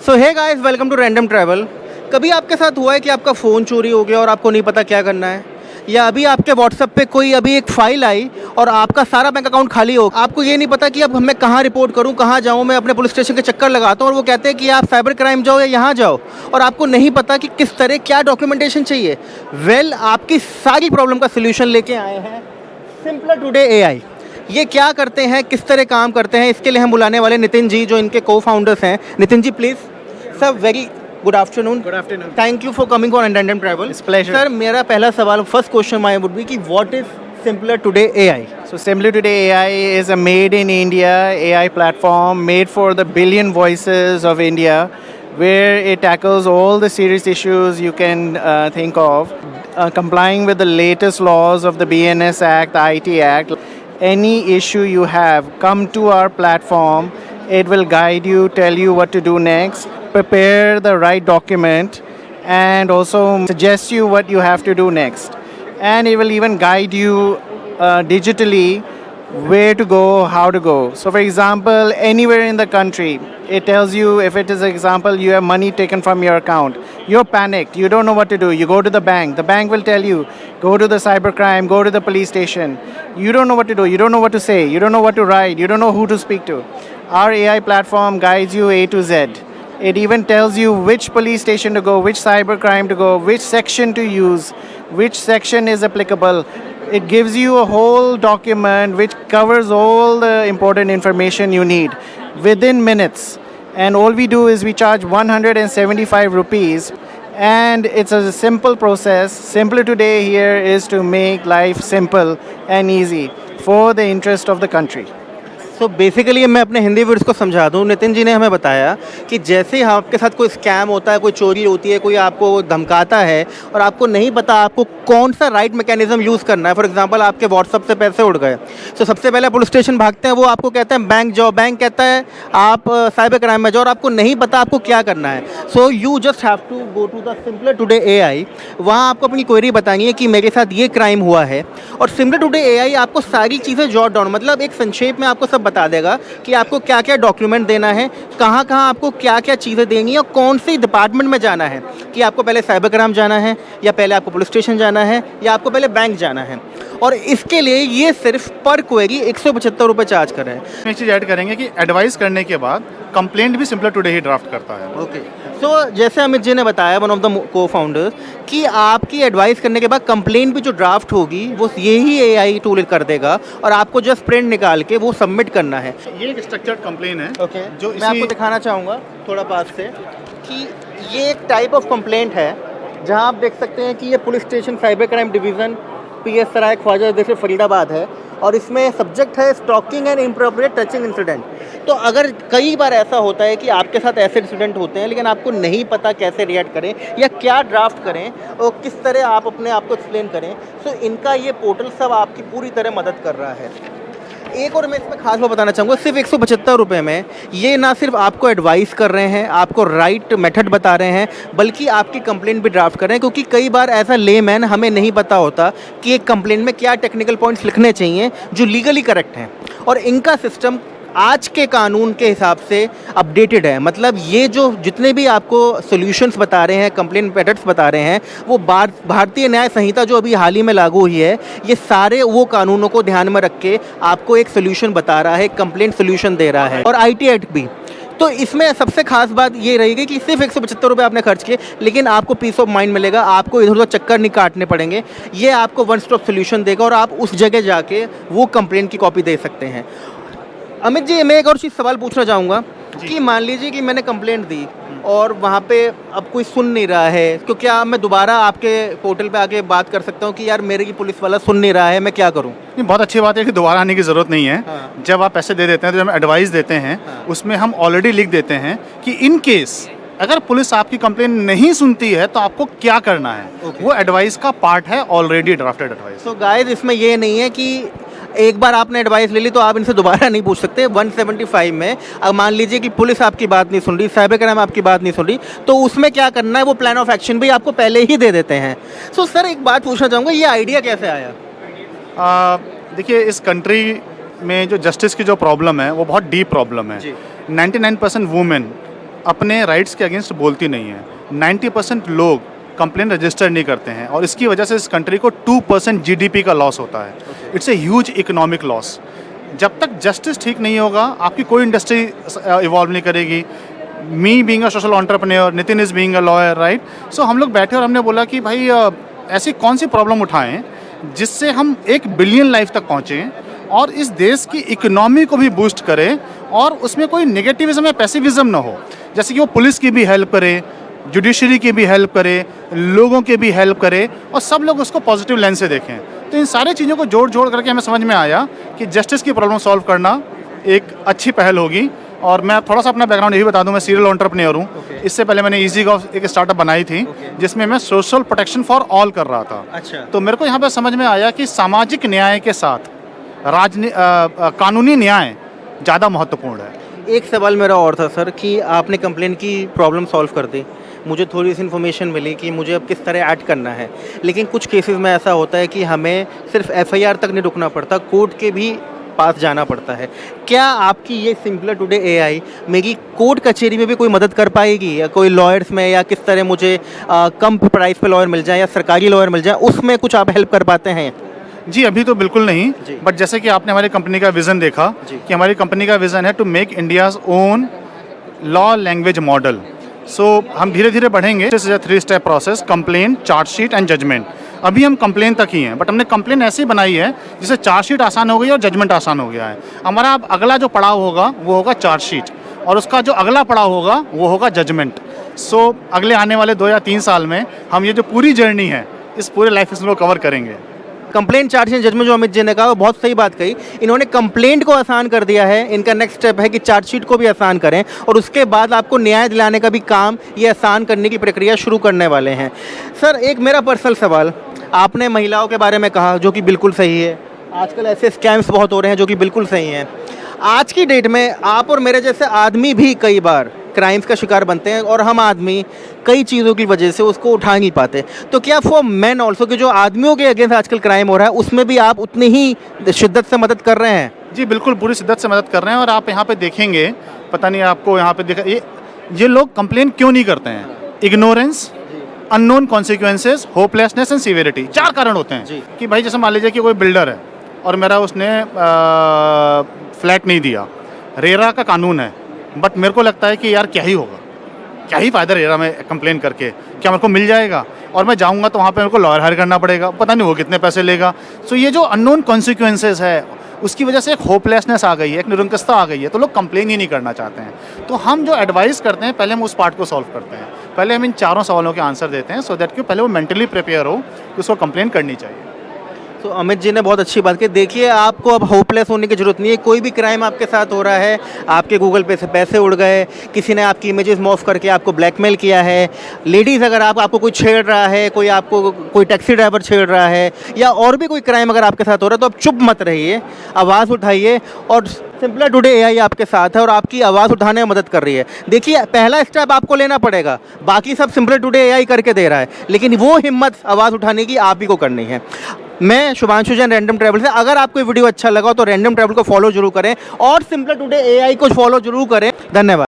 So hey guys, welcome to Random Travel. कभी आपके साथ हुआ है कि आपका फ़ोन चोरी हो गया और आपको नहीं पता क्या करना है, या अभी आपके व्हाट्सएप पे कोई अभी एक फ़ाइल आई और आपका सारा बैंक अकाउंट खाली हो, आपको ये नहीं पता कि अब मैं कहाँ रिपोर्ट करूँ, कहाँ जाऊँ, मैं अपने पुलिस स्टेशन के चक्कर लगाता हूँ और वो कहते हैं कि आप साइबर क्राइम जाओ या यहाँ जाओ, और आपको नहीं पता कि किस तरह क्या डॉक्यूमेंटेशन चाहिए। आपकी सारी प्रॉब्लम का सोल्यूशन लेके आए हैं सिंपलर टुडे एआई। ये क्या करते हैं, किस तरह काम करते हैं, इसके लिए हम बुलाने वाले नितिन जी, जो इनके को फाउंडर्स हैं। Nitin ji please. Sir very good afternoon. Good afternoon. Thank you for coming on random travel. It's pleasure. Sir मेरा पहला सवाल, first question my would be कि what is simpler today AI? So Simply Today AI is a made in India AI platform made for the billion voices of India, where it tackles all the serious issues you can think of, complying with the latest laws of the BNS Act, the IT Act. Any issue you have, come to our platform. It will guide you, tell you what to do next, prepare the right document, and also suggest you what you have to do next. And it will even guide you digitally where to go, how to go. So for example, anywhere in the country, it tells you, if it is an example, you have money taken from your account, you're panicked, you don't know what to do, you go to the bank will tell you, go to the cybercrime, go to the police station. You don't know what to do, you don't know what to say, you don't know what to write, you don't know who to speak to. Our AI platform guides you A to Z. It even tells you which police station to go, which cybercrime to go, which section to use, which section is applicable. It gives you a whole document which covers all the important information you need within minutes. And all we do is we charge 175 rupees, and it's a simple process. Simpler Today here is to make life simple and easy for the interest of the country. So basically मैं अपने Hindi words को समझा दूँ। नितिन जी ने हमें बताया कि जैसे ही आपके साथ कोई स्कैम होता है, कोई चोरी होती है, कोई आपको धमकाता है और आपको नहीं पता आपको कौन सा राइट मैकेनिज्म यूज़ करना है। फॉर एग्जांपल आपके व्हाट्सअप से पैसे उड़ गए, तो सबसे पहले पुलिस स्टेशन भागते हैं, वो आपको कहते हैं बैंक जाओ, बैंक कहता है आप साइबर क्राइम में जाओ, और आपको नहीं पता आपको क्या करना है। So you just have to go to the simpler today AI. वहाँ आपको अपनी क्वेरी बतानी है कि मेरे साथ ये क्राइम हुआ है, और सिंपलर टुडे एआई आपको सारी चीज़ें जॉट डाउन, मतलब एक संक्षेप में आपको सब बता देगा कि आपको क्या क्या डॉक्यूमेंट देना है, कहाँ कहाँ आपको क्या क्या चीज़ें देनी है, और कौन से डिपार्टमेंट में जाना है, कि आपको पहले साइबर क्राइम जाना है, या पहले आपको पुलिस स्टेशन जाना है, या आपको पहले बैंक जाना है। और इसके लिए ये सिर्फ पर क्वेरी 175 रुपये चार्ज कर रहे हैं। एक चीज़ ऐड करेंगे कि एडवाइस करने के बाद कंप्लेंट भी सिंपलर टुडे ही ड्राफ्ट करता है। ओके, सो जैसे अमित जी ने बताया, वन ऑफ द को फाउंडर्स, कि आपकी एडवाइस करने के बाद कंप्लेंट भी जो ड्राफ्ट होगी वो यही एआई टूल कर देगा, और आपको जस्ट प्रिंट निकाल के वो सबमिट करना है। ये एक स्ट्रक्चर्ड कंप्लेन है। ओके, जो मैं आपको दिखाना चाहूँगा थोड़ा पास से कि ये एक टाइप ऑफ कंप्लेंट है, जहाँ आप देख सकते हैं कि ये police station cyber crime division PS Sarai Khwaja जैसे फरीदाबाद है, और इसमें सब्जेक्ट है stalking and inappropriate touching incident. तो अगर कई बार ऐसा होता है कि आपके साथ ऐसे इंसिडेंट होते हैं लेकिन आपको नहीं पता कैसे रिएक्ट करें या क्या ड्राफ्ट करें और किस तरह आप अपने आप को एक्सप्लेन करें, सो इनका ये पोर्टल सब आपकी पूरी तरह मदद कर रहा है। एक और मैं इसमें खास बात बताना चाहूँगा, सिर्फ 175 रुपये में ये ना सिर्फ आपको एडवाइस कर रहे हैं, आपको राइट मेथड बता रहे हैं, बल्कि आपकी कंप्लेंट भी ड्राफ्ट कर रहे हैं, क्योंकि कई बार ऐसा लेमैन हमें नहीं पता होता कि एक कंप्लेंट में क्या टेक्निकल पॉइंट्स लिखने चाहिए जो लीगली करेक्ट हैं। और इनका सिस्टम आज के कानून के हिसाब से अपडेटेड है, मतलब ये जो जितने भी आपको सॉल्यूशंस बता रहे हैं, कंप्लेंट मेथड्स बता रहे हैं, वो भारतीय न्याय संहिता जो अभी हाल ही में लागू हुई है, ये सारे वो कानूनों को ध्यान में रख के आपको एक सोल्यूशन बता रहा है, कंप्लेंट सोल्यूशन दे रहा है, और IT एक्ट भी। तो इसमें सबसे खास बात ये रहेगी कि सिर्फ 175 रुपये आपने खर्च किए, लेकिन आपको पीस ऑफ माइंड मिलेगा, आपको इधर उधर चक्कर नहीं काटने पड़ेंगे। ये आपको वन स्टॉप सोल्यूशन देगा, और आप उस जगह जाके वो कंप्लेंट की कॉपी दे सकते हैं। अमित जी, मैं एक और चीज़ सवाल पूछना चाहूँगा कि मान लीजिए कि मैंने कंप्लेंट दी और वहाँ पे अब कोई सुन नहीं रहा है, तो क्या मैं दोबारा आपके पोर्टल पे आके बात कर सकता हूँ कि यार मेरी पुलिस वाला सुन नहीं रहा है, मैं क्या करूँ? बहुत अच्छी बात है कि दोबारा आने की ज़रूरत नहीं है। हाँ। जब आप पैसे दे देते हैं, तो जब हम एडवाइस देते हैं, हाँ। उसमें हम ऑलरेडी लिख देते हैं कि इन केस अगर पुलिस आपकी कंप्लेन नहीं सुनती है तो आपको क्या करना है। Okay. वो एडवाइस का पार्ट है, already drafted advice. So guys, इसमें ये नहीं है कि एक बार आपने एडवाइस ले ली तो आप इनसे दोबारा नहीं पूछ सकते। 175 में अब मान लीजिए कि पुलिस आपकी बात नहीं सुन रही, साइबर क्राइम आपकी बात नहीं सुन रही, तो उसमें क्या करना है, वो प्लान ऑफ एक्शन भी आपको पहले ही दे देते हैं। सो सर, एक बात पूछना चाहूँगा, ये आइडिया कैसे आया? देखिए, इस कंट्री में जो जस्टिस की जो प्रॉब्लम है वो बहुत डीप प्रॉब्लम है। 99% वुमेन अपने राइट्स के अगेंस्ट बोलती नहीं है। 90% लोग कंप्लेन रजिस्टर नहीं करते हैं और इसकी वजह से इस कंट्री को 2% जीडीपी का लॉस होता है। It's a huge economic loss. जब तक जस्टिस ठीक नहीं होगा आपकी कोई इंडस्ट्री इवॉल्व नहीं करेगी। Me being a social entrepreneur, Nitin is being a lawyer, right. So हम लोग बैठे और हमने बोला कि भाई ऐसी कौन सी प्रॉब्लम उठाएं जिससे हम 1 बिलियन लाइफ तक पहुँचें और इस देश की इकोनॉमी को भी बूस्ट करें और उसमें कोई नेगेटिविज्म या पैसिविज्म ना हो। जैसे कि वो पुलिस की भी हेल्प करे, जुडिशरी की भी हेल्प करे, लोगों के भी हेल्प करे और सब लोग उसको पॉजिटिव लेंस से देखें। तो इन सारी चीज़ों को जोड़ करके हमें समझ में आया कि जस्टिस की प्रॉब्लम सॉल्व करना एक अच्छी पहल होगी। और मैं थोड़ा सा अपना बैकग्राउंड यही बता दूं, मैं सीरियल एंटरप्रेन्योर हूँ। इससे पहले मैंने ईज़ीगॉव एक स्टार्टअप बनाई थी जिसमें मैं सोशल प्रोटेक्शन फॉर ऑल कर रहा था। अच्छा। तो मेरे को यहाँ पर समझ में आया कि सामाजिक न्याय के साथ कानूनी न्याय ज़्यादा महत्वपूर्ण है। एक सवाल मेरा और था सर कि आपने कंप्लेन की प्रॉब्लम सॉल्व कर दी, मुझे थोड़ी सी इन्फॉर्मेशन मिली कि मुझे अब किस तरह ऐड करना है, लेकिन कुछ केसेस में ऐसा होता है कि हमें सिर्फ एफआईआर तक नहीं रुकना पड़ता, कोर्ट के भी पास जाना पड़ता है। क्या आपकी ये सिंपलर टुडे एआई मेरी कोर्ट कचहरी में भी कोई मदद कर पाएगी, या कोई लॉयर्स में, या किस तरह मुझे कम प्राइस पे लॉयर मिल जाए या सरकारी लॉयर मिल जाए, उसमें कुछ आप हेल्प कर पाते हैं? जी अभी तो बिल्कुल नहीं, बट जैसे कि आपने हमारी कंपनी का विज़न देखा कि हमारी कंपनी का विज़न है to make India's own law language model. So हम धीरे धीरे बढ़ेंगे। This is a 3 step process: complain, chargesheet and judgment. अभी हम कंप्लेन तक ही हैं, बट हमने कंप्लेन ऐसी बनाई है जिससे चार्जशीट आसान हो गई और जजमेंट आसान हो गया है। हमारा अब अगला जो पड़ाव होगा वो होगा चार्जशीट, और उसका जो अगला पड़ाव होगा वो होगा जजमेंट। सो अगले आने वाले 2 या 3 साल में हम ये जो पूरी जर्नी है इस पूरे लाइफ को कवर करेंगे। कंप्लेंट, चार्जशीट, जजमेंट जो अमित जी ने कहा वो बहुत सही बात कही। इन्होंने कंप्लेंट को आसान कर दिया है, इनका नेक्स्ट स्टेप है कि चार्जशीट को भी आसान करें और उसके बाद आपको न्याय दिलाने का भी काम ये आसान करने की प्रक्रिया शुरू करने वाले हैं। सर एक मेरा पर्सनल सवाल, आपने महिलाओं के बारे में कहा जो कि बिल्कुल सही है, आजकल ऐसे स्कैम्स बहुत हो रहे हैं जो कि बिल्कुल सही हैं। आज की डेट में आप और मेरे जैसे आदमी भी कई बार क्राइम्स का शिकार बनते हैं और हम आदमी कई चीज़ों की वजह से उसको उठा नहीं पाते। तो क्या फॉर मैन ऑल्सो कि जो आदमियों के अगेंस्ट आजकल क्राइम हो रहा है उसमें भी आप उतनी ही शिद्दत से मदद कर रहे हैं? जी बिल्कुल, पूरी शिद्दत से मदद कर रहे हैं। और आप यहाँ पे देखेंगे, पता नहीं आपको यहाँ पे देखा, ये लोग कंप्लेन क्यों नहीं करते हैं? Ignorance, unknown consequences, hopelessness and severity. 4 कारण होते हैं कि भाई जैसे मान लीजिए कि कोई बिल्डर है और मेरा उसने फ्लैट नहीं दिया, रेरा का कानून है, बट मेरे को लगता है कि यार क्या ही होगा, क्या ही फ़ायदा रेरा में कंप्लेन करके, क्या मेरे को मिल जाएगा? और मैं जाऊंगा तो वहाँ पे मेरे को लॉयर हायर करना पड़ेगा, पता नहीं वो कितने पैसे लेगा। सो ये जो अननोन कॉन्सिक्वेंसेस है उसकी वजह से एक होपलेसनेस आ गई है, एक निरंकुशता आ गई है, तो लोग कंप्लेन ही नहीं करना चाहते हैं। तो हम जो एडवाइस करते हैं पहले हम उस पार्ट को सॉल्व करते हैं, पहले हम इन 4 सवालों के आंसर देते हैं सो दैट कि पहले वो मेंटली प्रिपेयर हो कि उसको कंप्लेन करनी चाहिए। तो अमित जी ने बहुत अच्छी बात की। देखिए आपको अब होपलेस होने की ज़रूरत नहीं है। कोई भी क्राइम आपके साथ हो रहा है, आपके गूगल पे से पैसे उड़ गए, किसी ने आपकी इमेजेस मॉर्फ करके आपको ब्लैकमेल किया है, लेडीज़ अगर आपको कोई छेड़ रहा है, कोई टैक्सी ड्राइवर छेड़ रहा है, या और भी कोई क्राइम अगर आपके साथ हो रहा है, तो आप चुप मत रहिए, आवाज़ उठाइए। और सिंपलर टुडे एआई आपके साथ है और आपकी आवाज़ उठाने में मदद कर रही है। देखिए पहला स्टेप आपको लेना पड़ेगा, बाकी सब सिंपलर टुडे एआई करके दे रहा है, लेकिन वो हिम्मत आवाज़ उठाने की आप ही को करनी है। मैं शुभांशु जैन, रैंडम ट्रैवल से। अगर आपको वीडियो अच्छा लगा तो रैंडम ट्रैवल को फॉलो जरूर करें और सिंपलर टुडे एआई को फॉलो जरूर करें। धन्यवाद।